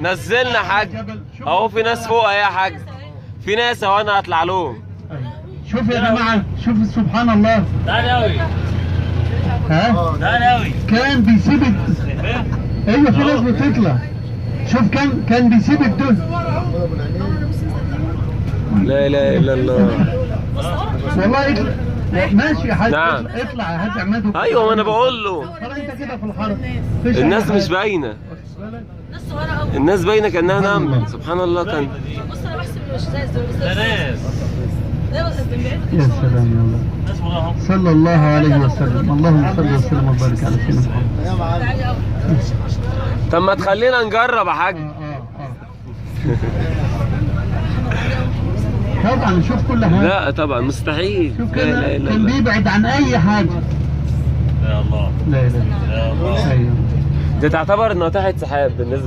نزلنا حاج اهو، في ناس فوق اهي يا حاج، في ناس اهو انا هطلع لهم. شوف يا جماعه، شوف سبحان الله. تعال قوي. ها؟ تعال قوي. كان بيسيب ايوه في ناس بتطلع. شوف كان بيسيب الدنيا. لا اله الا الله. والله اطلع ماشي يا حاج. نعم. اطلع يا حاج عماد. ايوه ما انا بقول له انت كده في الحرم. الناس مش باينه، الناس باينه كانها نامت. سبحان الله. كان بص انا بحسب مش زي الزول. ده ناس. يا سلام يا الله. ناس وراهم. صلى الله عليه وسلم. اللهم صل وسلم وبارك على سيدنا محمد. طب ما تخلينا نجرب يا حاج. طبعا شوف كل حاجه. لا طبعا مستحيل. شوف لا اله الا كان الله. بيبعد عن اي حاجه. يا الله. لا اله يا الله. ايوه. دي تعتبر ناطحه سحاب بالنسبه